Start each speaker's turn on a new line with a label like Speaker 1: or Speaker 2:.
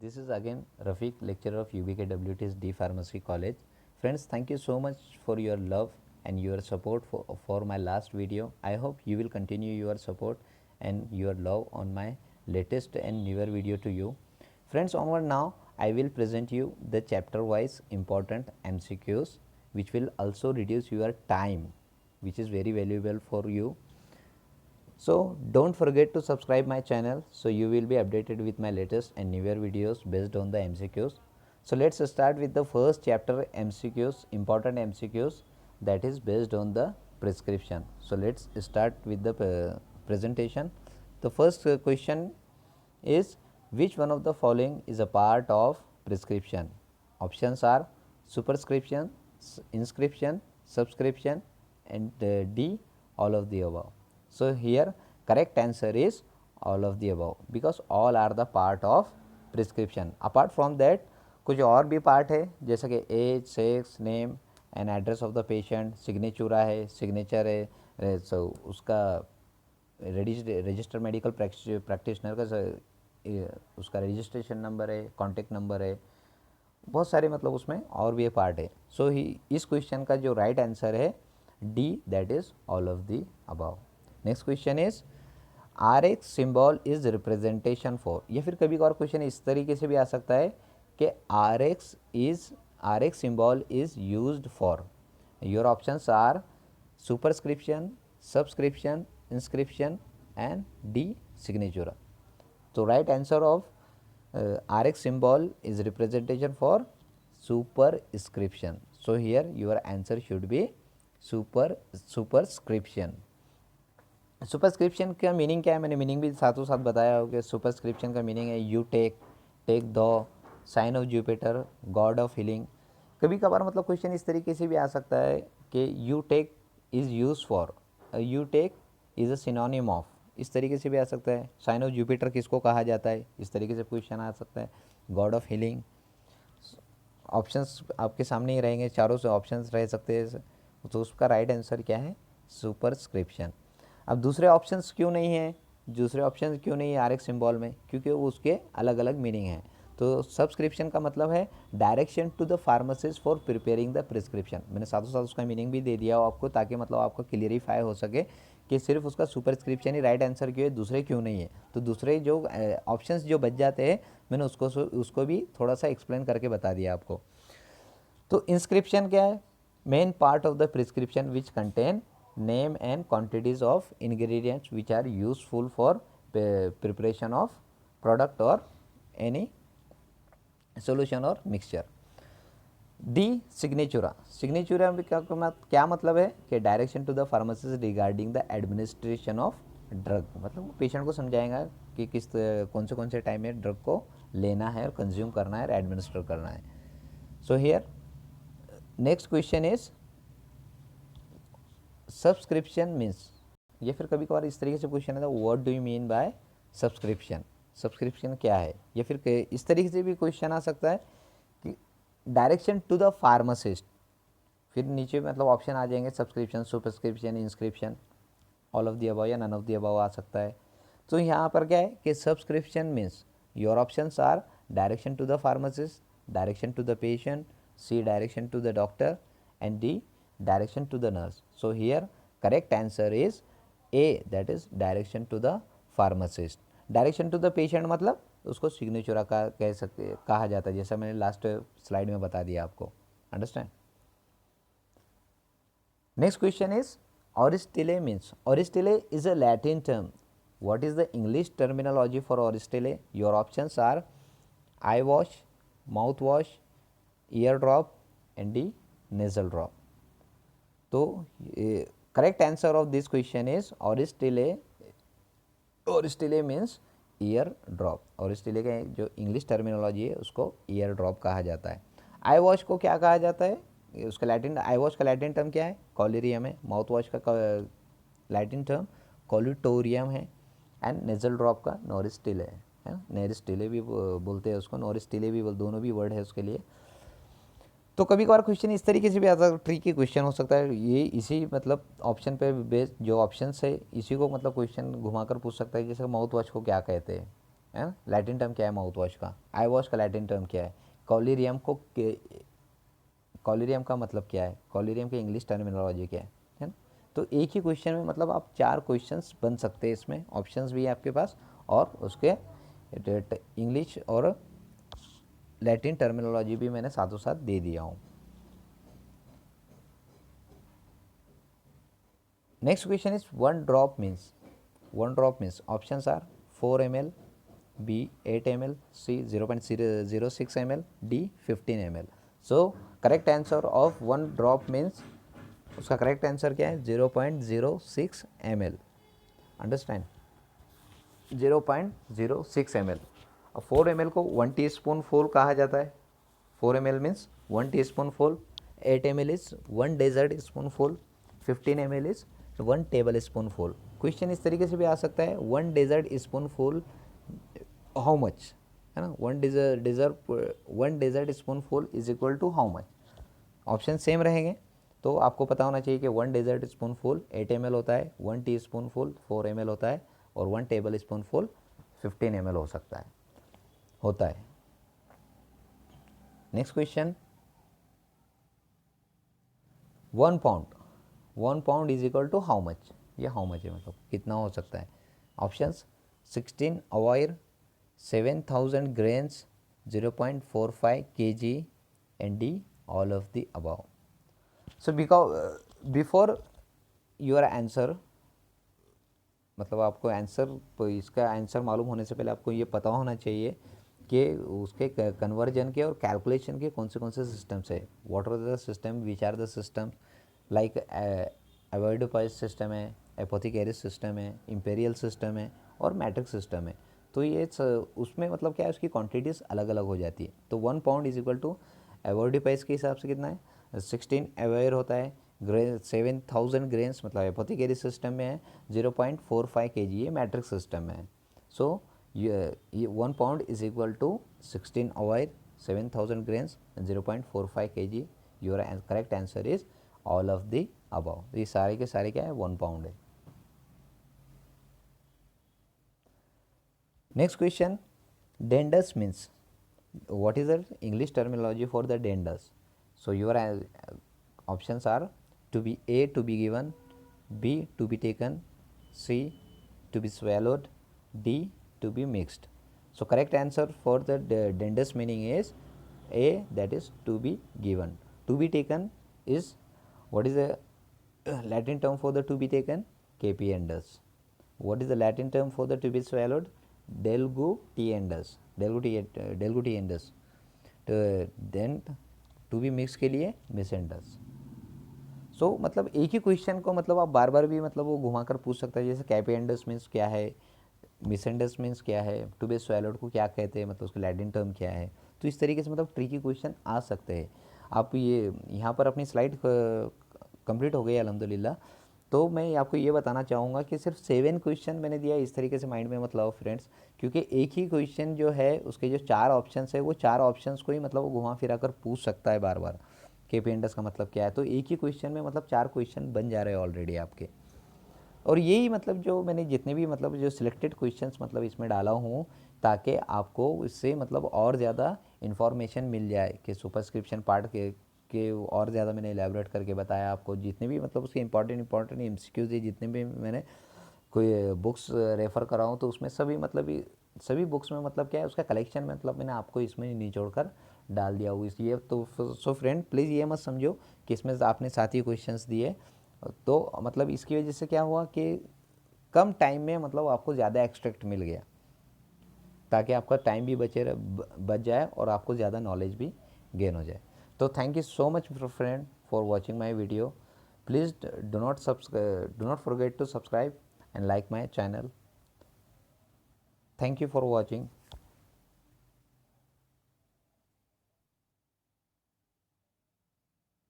Speaker 1: This is again Rafiq, lecturer of UBKWTS Pharmacy College. Friends, thank you so much for your love and your support for my last video. I hope you will continue your support and your love on my latest and newer video to you. Friends, onward now I will present you the chapter wise important MCQs which will also reduce your time, which is very valuable for you. So don't forget to subscribe my channel so you will be updated with my latest and newer videos based on the MCQs. So let's start with the first chapter MCQs, important MCQs, that is based on the prescription. So let's start with the presentation. The first question is, which one of the following is a part of prescription? Options are superscription, inscription, subscription, and D, all of the above. So here correct answer is all of the above, because all are the part of prescription. Apart from that कुछ और भी part है, जैसा कि age, sex, name and address of the patient, signatura है, signature है, सो उसका register medical practitioner का उसका रजिस्ट्रेशन नंबर है, कॉन्टैक्ट नंबर है, बहुत सारे मतलब उसमें और भी पार्ट है. सो इस क्वेश्चन का जो राइट आंसर है D, that is all of the above. Next question is, R X symbol is representation for, या फिर कभी और क्वेश्चन इस तरीके से भी आ सकता है कि R X symbol is used for. Your options are superscription, subscription, inscription and the signature. तो right answer of RX symbol is representation for superscription. So here your answer should be superscription. Superscription का meaning क्या है, मैंने meaning भी साथों साथ बताया हो कि सुपरस्क्रिप्शन का मीनिंग है you take the sign of Jupiter, god of healing. कभी कभार मतलब क्वेश्चन इस तरीके से भी आ सकता है कि you take is use for, you take is a synonym of, इस तरीके से भी आ सकता है. साइन ऑफ जुपिटर किसको कहा जाता है, इस तरीके से क्वेश्चन आ सकता है. गॉड ऑफ हीलिंग, ऑप्शंस आपके सामने ही रहेंगे, चारों से ऑप्शंस रह सकते हैं. तो उसका राइट आंसर क्या है, सुपरस्क्रिप्शन. अब दूसरे ऑप्शंस क्यों नहीं है, दूसरे ऑप्शन क्यों नहीं है आर एक्स सिम्बॉल में, क्योंकि उसके अलग अलग मीनिंग है. तो सब्सक्रिप्शन का मतलब है direction to the pharmacist for preparing the prescription. मैंने साथों साथ उसका मीनिंग भी दे दिया हो आपको, ताकि मतलब आपको क्लियरिफाई हो सके कि सिर्फ उसका सुपरस्क्रिप्शन ही राइट आंसर क्यों है, दूसरे क्यों नहीं है. तो दूसरे जो ऑप्शंस जो बच जाते हैं, मैंने उसको भी थोड़ा सा एक्सप्लेन करके बता दिया आपको. तो इंस्क्रिप्शन क्या है, main part of the prescription which contain name and quantities of ingredients which are useful for preparation of product और एनी सोल्यूशन और मिक्सचर. डी सिग्नेचुरा, सिग्नेचुरा में क्या मतलब है कि direction to the pharmacist regarding the administration of drug, मतलब patient को समझाएगा कि कौन से टाइम में ड्रग को लेना है और कंज्यूम करना है और एडमिनिस्टर करना है. So here next question is, subscription means, या फिर कभी कभार इस तरीके से क्वेश्चन है, what do you mean by subscription, subscription क्या है. या फिर इस तरीके से भी क्वेश्चन आ सकता है कि डायरेक्शन टू द फार्मासिस्ट, फिर नीचे मतलब ऑप्शन आ जाएंगे subscription, superscription, inscription, all of the above या नन ऑफ द अबव आ सकता है. तो यहाँ पर क्या है कि subscription means your options are direction to the pharmacist, direction to the patient, C direction to the doctor and D direction to the nurse. So here correct answer is A, that is direction to the pharmacist. Direction to the patient मतलब उसको signature का कहा जाता है, जैसा मैंने last slide में बता दिया आपको. Understand. Next question is, auristillae means, auristillae is a Latin term. What is the English terminology for auristillae. Your options are eye wash, mouth wash, ear drop and the nasal drop. तो correct answer of this question is auristillae. Auristillae means ear drop. Auristillae का जो English terminology है उसको year drop कहा जाता है. आई wash को क्या कहा जाता है, उसका लैटिन, आई वॉश का लैटिन टर्म क्या है, कॉलेरियम है. माउथ वॉश का लैटिन टर्म कॉलिटोरियम है. एंड नेजल ड्रॉप का नोरिस्टिले है, नेरिस्टिले भी बोलते हैं उसको, नोरिस्टिले भी दोनों भी वर्ड है उसके लिए. तो कभी कभार क्वेश्चन इस तरीके से भी आता है, ट्रिकी क्वेश्चन हो सकता है. ये इसी मतलब ऑप्शन पे बेस्ड जो ऑप्शन है इसी को मतलब क्वेश्चन घुमाकर पूछ सकता है, जैसे माउथ वॉश को क्या कहते हैं, है ना। लैटिन टर्म क्या है माउथ वॉश का, आई वॉश का लैटिन टर्म क्या है, कॉलेरियम का मतलब क्या है, कॉलेरियम की इंग्लिश टर्मिनोलॉजी क्या है ना। तो एक ही क्वेश्चन में मतलब आप 4 क्वेश्चंस बन सकते हैं, इसमें ऑप्शंस भी है आपके पास और उसके इंग्लिश और लैटिन टर्मिनोलॉजी भी मैंने साथों साथ दे दिया हूँ। Next question is one drop means options are 4 ml, B 8 ml, C 0.06 ml, D 15 ml। So correct answer of one drop means, उसका करेक्ट आंसर क्या है 0.06 ml। Understand, 0.06 ml। अब 4 ml को 1 टीस्पून फुल कहा जाता है। 4 ml means 1 teaspoon full, 8 ml is 1 dessert spoon full, 15 ml is 1 tablespoon full. Question इस तरीके से भी आ सकता है 1 dessert spoon full how much, है ना। 1 dessert spoon full is equal to how much. Option same रहेंगे तो आपको पता होना चाहिए कि 1 डेजर्ट स्पून फुल 8 ml होता है, 1 टी स्पून फुल 4 ml होता है और 1 टेबल स्पून फुल 15 ml होता है। Next question, 1 pound is equal to how much. ये हाउ मच है मतलब कितना हो सकता है। ऑप्शंस 16 अवायर, 7000 grains, 0.45 kg and D all of the above। So before your answer, मतलब आपको आंसर, इसका आंसर मालूम होने से पहले आपको ये पता होना चाहिए कि उसके कन्वर्जन के और कैलकुलेशन के कौन से सिस्टम्स है। What are the system, which are the system, like avoirdupois system है, एपोथिकेरिस सिस्टम है, इंपेरियल सिस्टम है और मैट्रिक्स सिस्टम है। तो ये उसमें मतलब क्या है, उसकी क्वांटिटीज़ अलग अलग हो जाती है। तो 1 पाउंड इज इक्वल टू अवॉइडोपाइस के हिसाब से कितना है 16 अवेयर होता है, 7000 ग्रेन्स मतलब एपोथिकेरिस सिस्टम में है, 0.45 kg ये मैट्रिक्स सिस्टम में है। सो ये 1 पाउंड इज इक्वल टू 16 अवायर, 7000 grains, 0.45 kg। Your correct answer is all of the above. ये सारे के सारे क्या है 1 पाउंड है। Next question, dentes means, what is the English terminology for the dendus? So your options are to be A to be given, B to be taken, C to be swallowed, D to be mixed। So correct answer for the dendus meaning is A, that is to be given। To be taken is, what is the Latin term for the to be taken? Capiendus। What is the Latin term for the to be swallowed? Delgutiendus। Delgutiendus। Then to be mix के लिए मिसेंडस। सो मतलब एक ही question को मतलब आप बार बार भी मतलब वो घुमा कर पूछ सकता है। जैसे कैपिएंडस मीन्स क्या है, मिसेंडस मीन्स क्या है, टू बी स्वैलोड को क्या कहते हैं, मतलब उसका लैटिन टर्म क्या है। तो इस तरीके से मतलब ट्रिकी क्वेश्चन आ सकते हैं। आप ये यहाँ पर अपनी स्लाइड कंप्लीट हो गई अल्हम्दुलिल्लाह। तो मैं आपको ये बताना चाहूँगा कि सिर्फ 7 क्वेश्चन मैंने दिया, इस तरीके से माइंड में मत लाओ फ्रेंड्स, क्योंकि एक ही क्वेश्चन जो है उसके जो 4 ऑप्शंस है वो 4 ऑप्शंस को ही मतलब वो घुमा फिरा कर पूछ सकता है बार बार केपीएंडस का मतलब क्या है। तो एक ही क्वेश्चन में मतलब 4 क्वेश्चन बन जा रहे हैं ऑलरेडी आपके। और यही मतलब जो मैंने जितने भी मतलब जो सिलेक्टेड क्वेश्चंस मतलब इसमें डाला हूँ ताकि आपको इससे मतलब और ज़्यादा इन्फॉर्मेशन मिल जाए कि सुपरस्क्रिप्शन पार्ट के और ज़्यादा मैंने एलैबोरेट करके बताया आपको। जितने भी मतलब उसके इंपॉर्टेंट एमसीक्यूज है, जितने भी मैंने कोई बुक्स रेफ़र करा हूँ तो उसमें सभी बुक्स में मतलब क्या है उसका कलेक्शन मतलब मैंने आपको इसमें निचोड़ कर डाल दिया हुआ इसलिए। तो सो फ्रेंड प्लीज़ ये मत समझो कि इसमें आपने 7 ही क्वेश्चंस दिए, तो मतलब इसकी वजह से क्या हुआ कि कम टाइम में मतलब आपको ज़्यादा एक्सट्रैक्ट मिल गया, ताकि आपका टाइम भी बच जाए और आपको ज़्यादा नॉलेज भी गेन हो जाए। तो thank you so much friend for watching my video. Please do not forget to subscribe and like my channel। Thank you for watching।